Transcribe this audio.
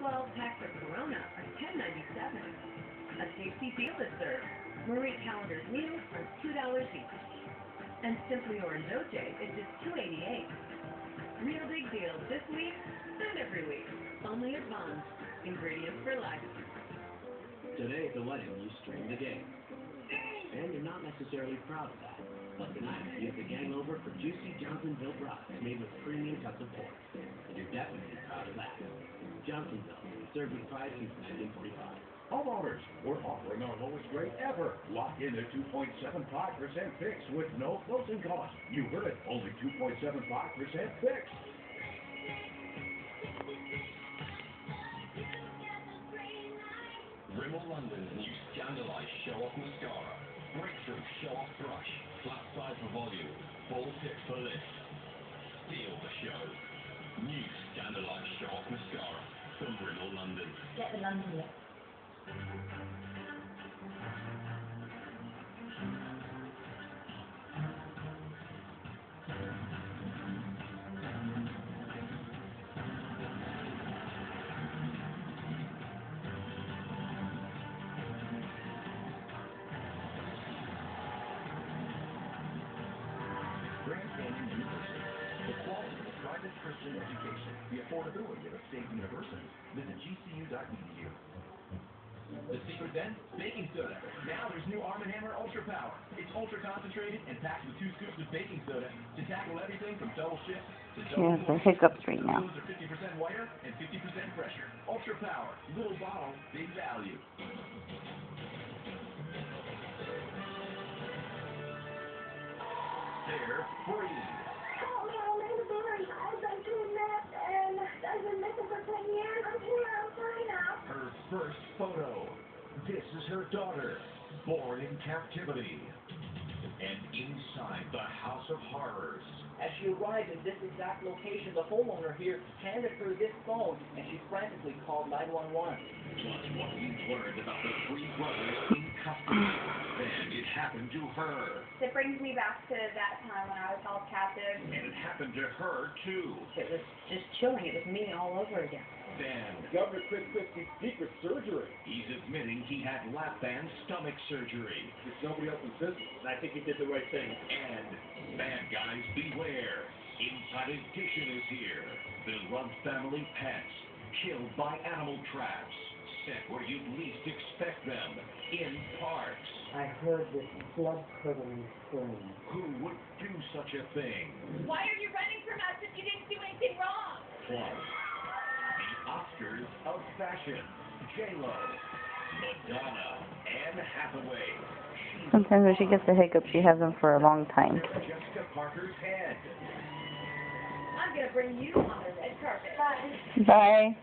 12-pack of Corona are $10.97. A tasty feel is served. Marie Callender's meals are $2 each. And Simply Orange OJ is just $2.88. Real big deals this week and every week. Only at Vons. Ingredients for life. Today at the wedding, you stream the game. And you're not necessarily proud of that. But tonight, you have the gang over for juicy Johnsonville brats made with premium cuts of pork. And you're definitely proud of that. Johnsonville, served with pride since 1945. Homeowners, we're offering our lowest rate ever. Lock in at 2.75% fixed with no closing costs. You heard it, only 2.75% fixed. Rimmel London's new Scandalite Show-Off Mascara. Breakthrough Show-Off Brush. Flat side for volume. Full tip for lift. Steal the show. New Scandalite Show-Off Mascara from Rimmel London. Get the London look. Grand Canyon University. The quality of private Christian education. The affordability of a state university. Visit gcu.edu. The secret then? Baking soda. Now there's new Arm & Hammer Ultra Power. It's ultra concentrated and packed with 2 scoops of baking soda to tackle everything from double shift to She double has the hiccups right now. Those are 50% whiter and 50% fresher. Ultra Power. Little bottle, big value. They're free. Oh, I'm sorry. I've been kidnapped and I've been missing for 10 years. I'm here. I'm sorry now. Her first photo. This is her daughter, born in captivity. And inside the House of Horrors. As she arrived at this exact location, the homeowner here handed her this phone, and she frantically called 911. Plus what we've learned about the 3 brothers in custody. Then it happened to her. It brings me back to that time when I was held captive. And it happened to her, too. It was just chilling. It was me all over again. Then Governor Chris Christie's secret surgery. he's admitting he had lap band stomach surgery. It's nobody else's business, and I think he did the right thing. And bad guys beware. Inside Edition is here. Beloved family pets killed by animal traps. Set where you'd least expect them. In parks. I heard this blood-curdling scream. Who would do such a thing? Why are you running from us if you didn't do anything wrong? Plus, the Oscars of fashion. J-Lo, Madonna, Anne Hathaway. Sometimes when she gets the hiccups, she has them for a long time. Jessica Parker's head. I'm going to bring you on the red carpet. Bye. Bye.